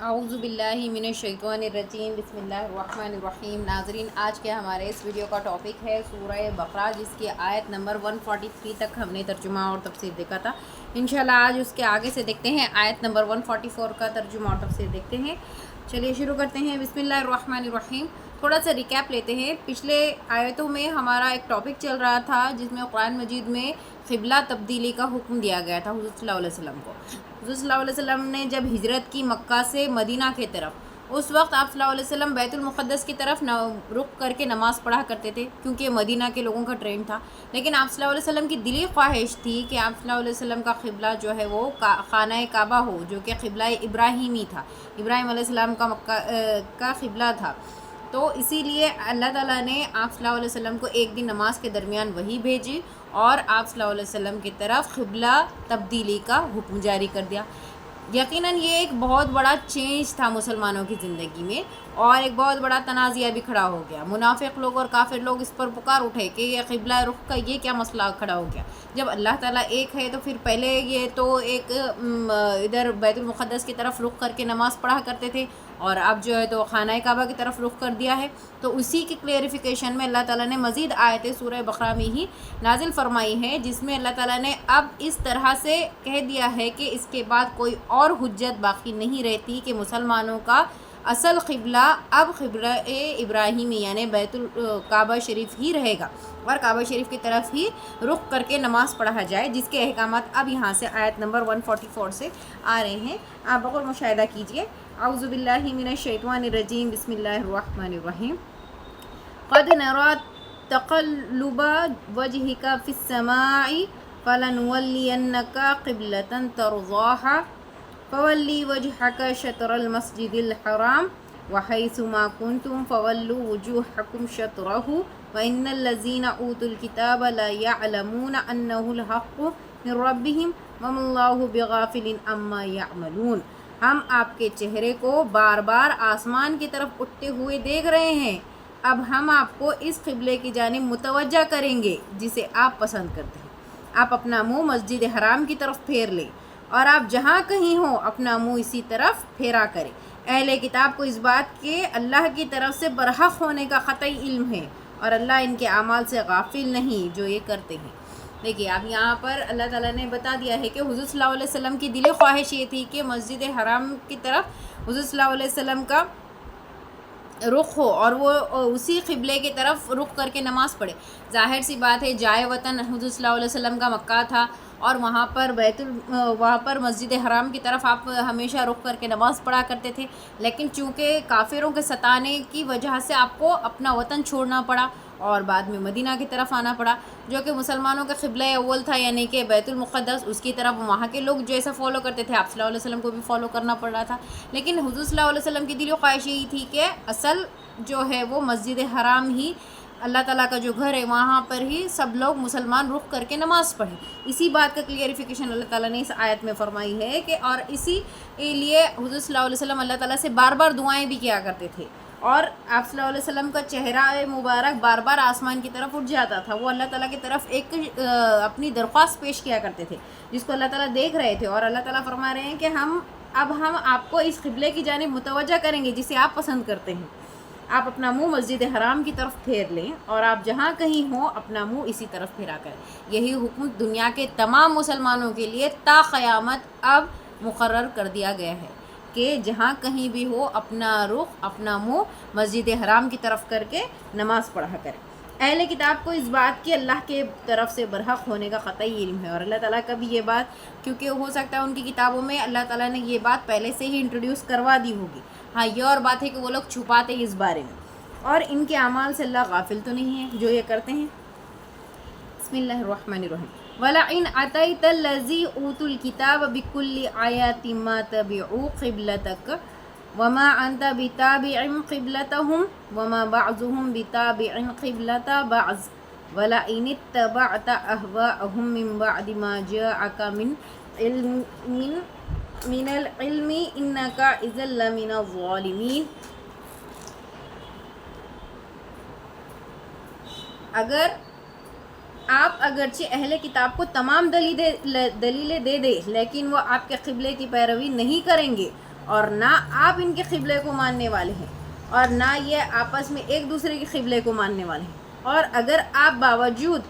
اعوذ باللہ من الشیطان الرجیم بسم اللہ الرحمن الرحیم۔ ناظرین، آج کے ہمارے اس ویڈیو کا ٹاپک ہے سورہ بقرہ، جس کی آیت نمبر 143 تک ہم نے ترجمہ اور تفسیر دیکھا تھا۔ انشاءاللہ آج اس کے آگے سے دیکھتے ہیں، آیت نمبر 144 کا ترجمہ اور تفسیر دیکھتے ہیں۔ چلیے شروع کرتے ہیں۔ بسم اللہ الرحمن الرحیم۔ تھوڑا سا ریکیپ لیتے ہیں۔ پچھلے آیتوں میں ہمارا ایک ٹاپک چل رہا تھا جس میں قرآن مجید میں قبلہ تبدیلی کا حکم دیا گیا تھا حضور صلی اللہ علیہ وسلم کو۔ حضور صلی اللہ علیہ وسلم نے جب ہجرت کی مکہ سے مدینہ کی طرف، اس وقت آپ صلی اللہ علیہ وسلم بیت المقدس کی طرف رخ کر کے نماز پڑھا کرتے تھے، کیونکہ مدینہ کے لوگوں کا ٹرینڈ تھا۔ لیکن آپ صلی اللہ علیہ وسلم کی دلی خواہش تھی کہ آپ صلی اللہ علیہ وسلم کا قبلہ جو ہے وہ خانہ کعبہ ہو، جو کہ قبلہ ابراہیمی تھا، ابراہیم علیہ السلام کا مکہ کا قبلہ تھا۔ تو اسی لیے اللہ تعالیٰ نے آپ صلی اللہ علیہ وسلم کو ایک دن نماز کے درمیان وحی بھیجی اور آپ صلی اللہ علیہ وسلم کی طرف قبلہ تبدیلی کا حکم جاری کر دیا۔ یقیناً یہ ایک بہت بڑا چینج تھا مسلمانوں کی زندگی میں، اور ایک بہت بڑا تنازعہ بھی کھڑا ہو گیا۔ منافق لوگ اور کافر لوگ اس پر پکار اٹھے کہ یہ قبلہ رخ کا یہ کیا مسئلہ کھڑا ہو گیا؟ جب اللہ تعالیٰ ایک ہے تو پھر پہلے یہ تو ایک ادھر بیت المقدس کی طرف رخ کر کے نماز پڑھا کرتے تھے، اور اب جو ہے تو خانہ کعبہ کی طرف رخ کر دیا ہے۔ تو اسی کی کلیریفیکیشن میں اللہ تعالیٰ نے مزید آیتیں سورہ بقرہ میں ہی نازل فرمائی ہیں، جس میں اللہ تعالیٰ نے اب اس طرح سے کہہ دیا ہے کہ اس کے بعد کوئی اور حجت باقی نہیں رہتی کہ مسلمانوں کا اصل قبلہ اب قبلہ ابراہیمی یعنی بیت الکعبہ شریف ہی رہے گا، اور کعبہ شریف کی طرف ہی رخ کر کے نماز پڑھا جائے، جس کے احکامات اب یہاں سے آیت نمبر 144 سے آ رہے ہیں۔ آپ بغور مشاہدہ کیجئے۔ اعوذ باللہ من الشیطان الرجیم بسم اللہ الرحمن الرحیم۔ قد نرى تقلب وجهك في السماء فلنولينك قبلة ترضاها فولي وجهك شطر المسجد الحرام وحيث ما كنتم فولوا وجوهكم شطره وإن الذين أوتوا الكتاب لا يعلمون أنه الحق من ربهم وما الله بغافل عما يعملون۔ ہم آپ کے چہرے کو بار بار آسمان کی طرف اٹھتے ہوئے دیکھ رہے ہیں۔ اب ہم آپ کو اس قبلے کی جانب متوجہ کریں گے جسے آپ پسند کرتے ہیں۔ آپ اپنا منہ مسجد حرام کی طرف پھیر لیں، اور آپ جہاں کہیں ہوں اپنا منہ اسی طرف پھیرا کریں۔ اہل کتاب کو اس بات کے اللہ کی طرف سے برحق ہونے کا قطعی علم ہے، اور اللہ ان کے اعمال سے غافل نہیں جو یہ کرتے ہیں۔ دیکھیے، اب یہاں پر اللہ تعالیٰ نے بتا دیا ہے کہ حضور صلی اللہ علیہ وسلم کی دلی خواہش یہ تھی کہ مسجد حرام کی طرف حضور صلی اللہ علیہ وسلم کا رخ ہو، اور وہ اسی قبلے کی طرف رخ کر کے نماز پڑھے۔ ظاہر سی بات ہے، جائے وطن حضور صلی اللہ علیہ وسلم کا مکہ تھا، اور وہاں پر مسجد حرام کی طرف آپ ہمیشہ رخ کر کے نماز پڑھا کرتے تھے۔ لیکن چونکہ کافروں کے ستانے کی وجہ سے آپ کو اپنا وطن چھوڑنا پڑا، اور بعد میں مدینہ کی طرف آنا پڑا، جو کہ مسلمانوں کا قبلہ اول تھا، یعنی کہ بیت المقدس۔ اس کی طرف وہاں کے لوگ جیسا فالو کرتے تھے، آپ صلی اللہ علیہ وسلم کو بھی فالو کرنا پڑ رہا تھا۔ لیکن حضور صلی اللہ علیہ وسلم کی دلی خواہش یہی تھی کہ اصل جو ہے وہ مسجد حرام ہی اللہ تعالیٰ کا جو گھر ہے، وہاں پر ہی سب لوگ مسلمان رخ کر کے نماز پڑھیں۔ اسی بات کا کلیئریفیکیشن اللہ تعالیٰ نے اس آیت میں فرمائی ہے کہ اور اسی لیے حضور صلی اللہ علیہ وسلم اللہ تعالیٰ سے بار بار دعائیں بھی کیا کرتے تھے، اور آپ صلی اللہ علیہ وسلم کا چہرہ مبارک بار بار آسمان کی طرف اٹھ جاتا تھا۔ وہ اللہ تعالیٰ کی طرف ایک اپنی درخواست پیش کیا کرتے تھے، جس کو اللہ تعالیٰ دیکھ رہے تھے، اور اللہ تعالیٰ فرما رہے ہیں کہ ہم آپ کو اس قبلے کی جانب متوجہ کریں گے جسے آپ پسند کرتے ہیں۔ آپ اپنا منہ مسجد حرام کی طرف پھیر لیں، اور آپ جہاں کہیں ہوں اپنا منہ اسی طرف پھیرا کریں۔ یہی حکم دنیا کے تمام مسلمانوں کے لیے تا قیامت اب مقرر کر دیا گیا ہے کہ جہاں کہیں بھی ہو اپنا رخ اپنا منہ مسجد حرام کی طرف کر کے نماز پڑھا کریں۔ اہل کتاب کو اس بات کی اللہ کے طرف سے برحق ہونے کا قطعی علم ہے، اور اللہ تعالیٰ کا بھی یہ بات، کیونکہ ہو سکتا ہے ان کی کتابوں میں اللہ تعالیٰ نے یہ بات پہلے سے ہی انٹروڈیوس کروا دی ہوگی۔ ہاں، یہ اور بات ہے کہ وہ لوگ چھپاتے ہیں اس بارے میں، اور ان کے اعمال سے اللہ غافل تو نہیں ہے جو یہ کرتے ہیں۔ بسم اللہ الرحمن الرحیم۔ وَلَئِنْ أَتَيْتَ الَّذِي أُوتُوا الْكِتَابَ بِكُلِّ آيَاتٍ مَا تَبِعُوا قِبْلَتَكَ وَمَا أَنْتَ بِتَابِعٍ قِبْلَتَهُمْ وَمَا بَعْضُهُمْ بِتَابِعٍ قِبْلَةَ بَعْضٍ وَلَئِنِ اتَّبَعْتَ أَهْوَاءَهُمْ مِنْ بَعْدِ مَا جَاءَكَ مِنَ الْعِلْمِ إِنَّكَ إِذًا لَمِنَ الظَّالِمِينَ۔ اگرچہ اہل کتاب کو تمام دلیلیں دے دے، لیکن وہ آپ کے قبلے کی پیروی نہیں کریں گے، اور نہ آپ ان کے قبلے کو ماننے والے ہیں، اور نہ یہ آپس میں ایک دوسرے کے قبلے کو ماننے والے ہیں۔ اور اگر آپ باوجود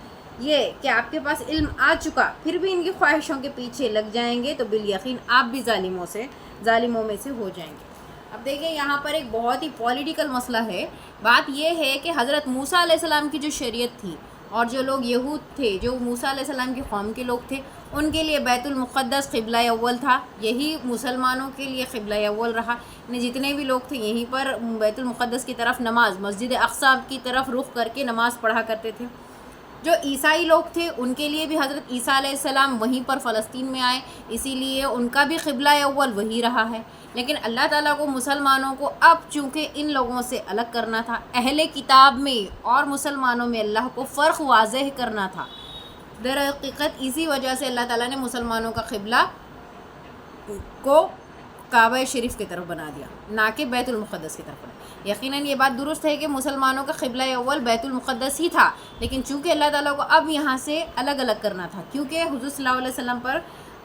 یہ کہ آپ کے پاس علم آ چکا پھر بھی ان کی خواہشوں کے پیچھے لگ جائیں گے تو بالیقین آپ بھی ظالموں میں سے ہو جائیں گے۔ اب دیکھیں یہاں پر ایک بہت ہی پولیٹیکل مسئلہ ہے۔ بات یہ ہے کہ حضرت موسیٰ علیہ السلام کی جو شریعت تھی اور جو لوگ یہود تھے، جو موسیٰ علیہ السلام کی قوم کے لوگ تھے، ان کے لیے بیت المقدس قبلہ اول تھا، یہی مسلمانوں کے لیے قبلہ اول رہا۔ جتنے بھی لوگ تھے یہیں پر بیت المقدس کی طرف نماز، مسجد اقصیٰ کی طرف رخ کر کے نماز پڑھا کرتے تھے۔ جو عیسائی لوگ تھے ان کے لیے بھی حضرت عیسیٰ علیہ السلام وہیں پر فلسطین میں آئے، اسی لیے ان کا بھی قبلہ اول وہی رہا ہے۔ لیکن اللہ تعالیٰ کو مسلمانوں کو اب چونکہ ان لوگوں سے الگ کرنا تھا، اہل کتاب میں اور مسلمانوں میں اللہ کو فرق واضح کرنا تھا۔ در حقیقت اسی وجہ سے اللہ تعالیٰ نے مسلمانوں کا قبلہ کو کعبہ شریف کی طرف بنا دیا، نہ کہ بیت المقدس کی طرف بنا۔ یقیناً یہ بات درست ہے کہ مسلمانوں کا قبلہ اول بیت المقدس ہی تھا، لیکن چونکہ اللہ تعالیٰ کو اب یہاں سے الگ الگ کرنا تھا، کیونکہ حضور صلی اللہ علیہ وسلم پر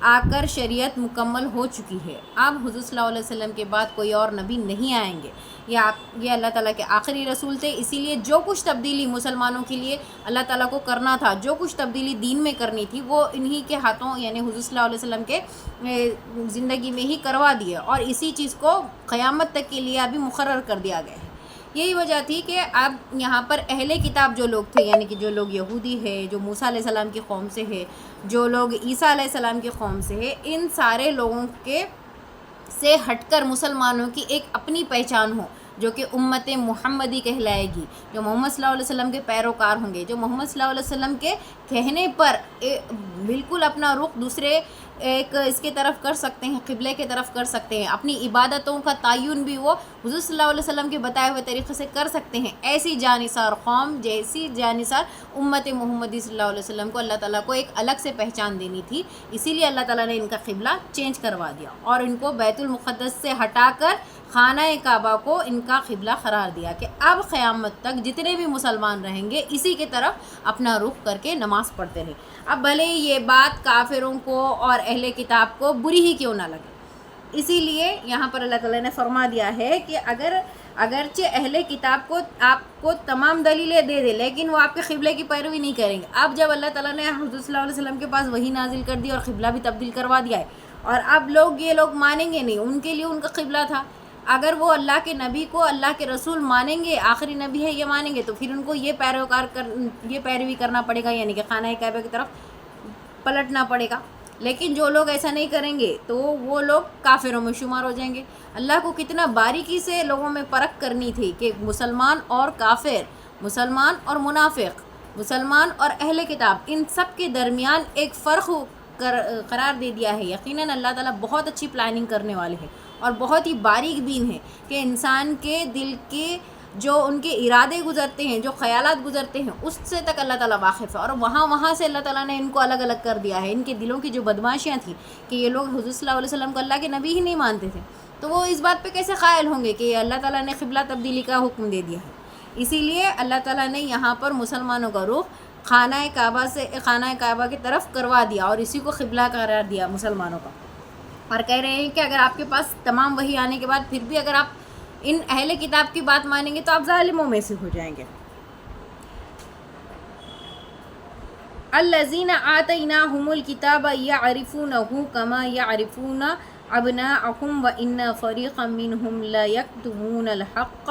آ کر شریعت مکمل ہو چکی ہے۔ اب حضور صلی اللہ علیہ وسلم کے بعد کوئی اور نبی نہیں آئیں گے، یہ اللہ تعالیٰ کے آخری رسول تھے، اسی لیے جو کچھ تبدیلی مسلمانوں کے لیے اللہ تعالیٰ کو کرنا تھا، جو کچھ تبدیلی دین میں کرنی تھی، وہ انہی کے ہاتھوں یعنی حضور صلی اللہ علیہ وسلم کے زندگی میں ہی کروا دیا، اور اسی چیز کو قیامت تک کے لیے ابھی مقرر کر دیا گیا ہے۔ یہی وجہ تھی کہ اب یہاں پر اہل کتاب جو لوگ تھے، یعنی کہ جو لوگ یہودی ہے، جو موسیٰ علیہ السلام کی قوم سے ہے، جو لوگ عیسیٰ علیہ السلام کی قوم سے ہے، ان سارے لوگوں سے ہٹ کر مسلمانوں کی ایک اپنی پہچان ہو، جو کہ امت محمدی کہلائے گی، جو محمد صلی اللہ علیہ وسلم کے پیروکار ہوں گے، جو محمد صلی اللہ علیہ وسلم کے کہنے پر بالکل اپنا رخ دوسرے ایک اس کے طرف کر سکتے ہیں، قبلے کے طرف کر سکتے ہیں، اپنی عبادتوں کا تعین بھی وہ حضور صلی اللہ علیہ وسلم کے بتائے ہوئے طریقے سے کر سکتے ہیں۔ ایسی جانثار قوم، جیسی جانثار امت محمدی صلی اللہ علیہ وسلم کو اللہ تعالیٰ کو ایک الگ سے پہچان دینی تھی، اسی لیے اللہ تعالیٰ نے ان کا قبلہ چینج کروا دیا اور ان کو بیت المقدس سے ہٹا کر خانہ کعبہ کو ان کا قبلہ قرار دیا کہ اب قیامت تک جتنے بھی مسلمان رہیں گے اسی کے طرف اپنا رخ کر کے نماز پڑھتے رہے۔ اب بھلے یہ بات کافروں کو اور اہل کتاب کو بری ہی کیوں نہ لگے، اسی لیے یہاں پر اللہ تعالیٰ نے فرما دیا ہے کہ اگرچہ اہل کتاب کو آپ کو تمام دلیلیں دے دے لیکن وہ آپ کے قبلے کی پیروی نہیں کریں گے۔ اب جب اللہ تعالیٰ نے حضور صلی اللہ علیہ وسلم کے پاس وحی نازل کر دی اور قبلہ بھی تبدیل کروا دیا ہے، اور اب یہ لوگ مانیں گے نہیں، ان کے لیے ان کا قبلہ تھا، اگر وہ اللہ کے نبی کو، اللہ کے رسول مانیں گے، آخری نبی ہے یہ مانیں گے، تو پھر ان کو یہ پیروی کرنا پڑے گا، یعنی کہ خانہ کعبہ کی طرف پلٹنا پڑے گا۔ لیکن جو لوگ ایسا نہیں کریں گے تو وہ لوگ کافروں میں شمار ہو جائیں گے۔ اللہ کو کتنا باریکی سے لوگوں میں پرکھ کرنی تھی کہ مسلمان اور کافر، مسلمان اور منافق، مسلمان اور اہل کتاب، ان سب کے درمیان ایک فرق قرار دے دیا ہے۔ یقیناً اللہ تعالیٰ بہت اچھی پلاننگ کرنے والے ہیں اور بہت ہی باریک بین ہے کہ انسان کے دل کے جو ان کے ارادے گزرتے ہیں، جو خیالات گزرتے ہیں، اس سے تک اللہ تعالیٰ واقف ہے، اور وہاں سے اللہ تعالیٰ نے ان کو الگ الگ کر دیا ہے۔ ان کے دلوں کی جو بدماشیاں تھیں کہ یہ لوگ حضور صلی اللہ علیہ وسلم کو اللہ کے نبی ہی نہیں مانتے تھے، تو وہ اس بات پہ کیسے قائل ہوں گے کہ اللہ تعالیٰ نے قبلہ تبدیلی کا حکم دے دیا ہے۔ اسی لیے اللہ تعالیٰ نے یہاں پر مسلمانوں کا رخ خانہ کعبہ کی طرف کروا دیا اور اسی کو قبلہ قرار دیا مسلمانوں کا، اور کہہ رہے ہیں کہ اگر آپ کے پاس تمام وحی آنے کے بعد پھر بھی اگر آپ ان اہل کتاب کی بات مانیں گے تو آپ ظالموں میں سے ہو جائیں گے۔ الذین آتیناہم الکتاب یعرفونہ کما یعرفون ابناءہم وان فریقا منہم لیکتمون الحق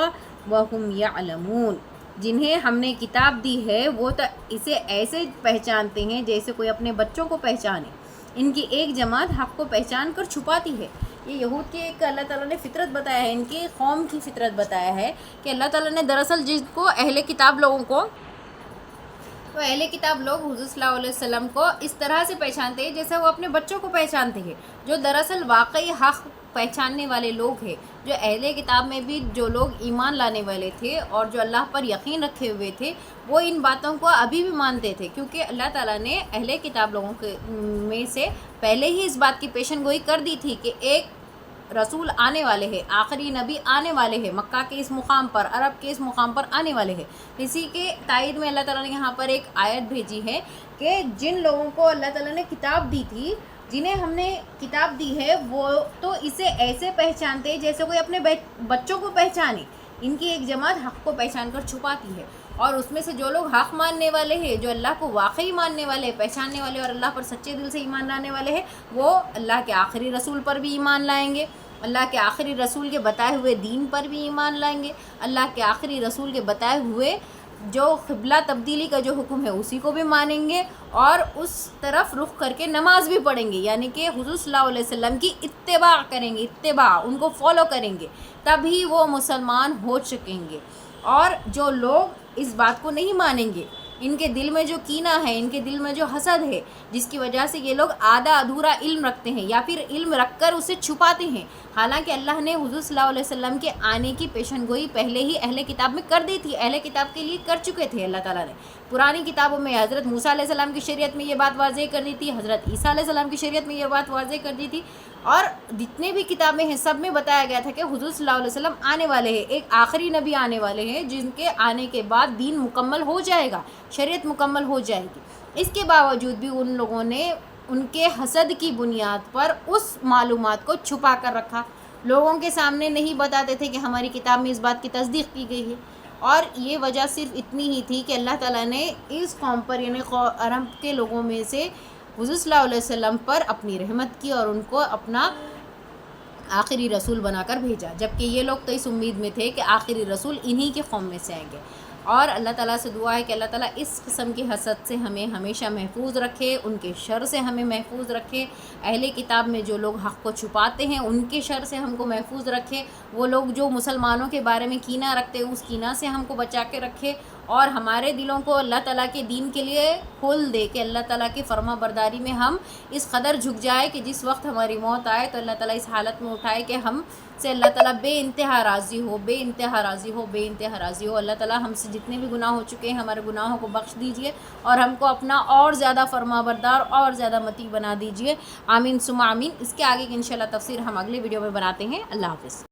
وہم یعلمون۔ جنہیں ہم نے کتاب دی ہے وہ تو اسے ایسے پہچانتے ہیں جیسے کوئی اپنے بچوں کو پہچانے، ان کی ایک جماعت حق کو پہچان کر چھپاتی ہے۔ یہ یہود کی ایک اللہ تعالیٰ نے فطرت بتایا ہے، ان کی قوم کی فطرت بتایا ہے کہ اللہ تعالیٰ نے دراصل جس کو اہل کتاب لوگوں کو، تو اہل کتاب لوگ حضور صلی اللہ علیہ وسلم کو اس طرح سے پہچانتے ہیں جیسے وہ اپنے بچوں کو پہچانتے ہیں، جو دراصل واقعی حق پہچاننے والے لوگ ہیں۔ جو اہل کتاب میں بھی جو لوگ ایمان لانے والے تھے اور جو اللہ پر یقین رکھے ہوئے تھے وہ ان باتوں کو ابھی بھی مانتے تھے، کیونکہ اللہ تعالیٰ نے اہل کتاب لوگوں میں سے پہلے ہی اس بات کی پیشن گوئی کر دی تھی کہ ایک رسول آنے والے ہیں، آخری نبی آنے والے ہیں، مکہ کے اس مقام پر، عرب کے اس مقام پر آنے والے ہیں۔ اسی کے تائید میں اللہ تعالیٰ نے یہاں پر ایک آیت بھیجی ہے کہ جن لوگوں کو اللہ تعالیٰ نے کتاب دی تھی جنہیں ہم نے کتاب دی ہے وہ تو اسے ایسے پہچانتے ہیں جیسے کوئی اپنے بچوں کو پہچانے. ان کی ایک جماعت حق کو پہچان کر چھپاتی ہے، اور اس میں سے جو لوگ حق ماننے والے ہیں، جو اللہ کو واقعی ماننے والے، پہچاننے والے اور اللہ پر سچے دل سے ایمان لانے والے ہیں، وہ اللہ کے آخری رسول پر بھی ایمان لائیں گے، اللہ کے آخری رسول کے بتائے ہوئے دین پر بھی ایمان لائیں گے، اللہ کے آخری رسول کے بتائے ہوئے جو قبلہ تبدیلی کا جو حکم ہے اسی کو بھی مانیں گے، اور اس طرف رخ کر کے نماز بھی پڑھیں گے، یعنی کہ حضور صلی اللہ علیہ وسلم کی اتباع کریں گے، اتباع ان کو فالو کریں گے، تبھی وہ مسلمان ہو سکیں گے. اور جو لوگ اس بات کو نہیں مانیں گے، ان کے دل میں جو کینہ ہے، ان کے دل میں جو حسد ہے، جس کی وجہ سے یہ لوگ آدھا ادھورا علم رکھتے ہیں یا پھر علم رکھ کر اسے چھپاتے ہیں، حالانکہ اللہ نے حضور صلی اللہ علیہ وسلم کے آنے کی پیشن گوئی پہلے ہی اہل کتاب میں کر دی تھی، اہل کتاب کے لیے کر چکے تھے اللہ تعالیٰ نے. پرانی کتابوں میں حضرت موسیٰ علیہ السلام کی شریعت میں یہ بات واضح کر دی تھی، حضرت عیسیٰ علیہ السلام کی شریعت میں یہ بات واضح کر دی تھی، اور جتنے بھی کتابیں ہیں سب میں بتایا گیا تھا کہ حضور صلی اللہ علیہ وسلم آنے والے ہیں، ایک آخری نبی آنے والے ہیں جن کے آنے کے بعد دین مکمل ہو جائے گا، شریعت مکمل ہو جائے گی. اس کے باوجود بھی ان لوگوں نے ان کے حسد کی بنیاد پر اس معلومات کو چھپا کر رکھا، لوگوں کے سامنے نہیں بتاتے تھے کہ ہماری کتاب میں اس بات کی تصدیق کی گئی ہے. اور یہ وجہ صرف اتنی ہی تھی کہ اللہ تعالیٰ نے اس قوم پر یعنی عرب کے لوگوں میں سے حضور صلی اللہ علیہ وسلم پر اپنی رحمت کی اور ان کو اپنا آخری رسول بنا کر بھیجا، جبکہ یہ لوگ تو اس امید میں تھے کہ آخری رسول انہی کے قوم میں سے آئیں گے. اور اللہ تعالیٰ سے دعا ہے کہ اللہ تعالیٰ اس قسم کی حسد سے ہمیں ہمیشہ محفوظ رکھے، ان کے شر سے ہمیں محفوظ رکھے، اہل کتاب میں جو لوگ حق کو چھپاتے ہیں ان کے شر سے ہم کو محفوظ رکھے، وہ لوگ جو مسلمانوں کے بارے میں کینہ رکھتے ہیں اس کینہ سے ہم کو بچا کے رکھے، اور ہمارے دلوں کو اللہ تعالیٰ کے دین کے لیے کھول دے کہ اللہ تعالیٰ کی فرما برداری میں ہم اس قدر جھک جائے کہ جس وقت ہماری موت آئے تو اللہ تعالیٰ اس حالت میں اٹھائے کہ ہم سے اللہ تعالیٰ بے انتہا راضی ہو، بے انتہا راضی ہو، بے انتہا راضی ہو. اللہ تعالیٰ ہم سے جتنے بھی گناہ ہو چکے ہیں ہمارے گناہوں کو بخش دیجئے اور ہم کو اپنا اور زیادہ فرما بردار اور زیادہ مطیع بنا دیجئے. آمین ثم آمین. اس کے آگے کی انشاءاللہ تفسیر ہم اگلے ویڈیو میں بناتے ہیں. اللہ حافظ.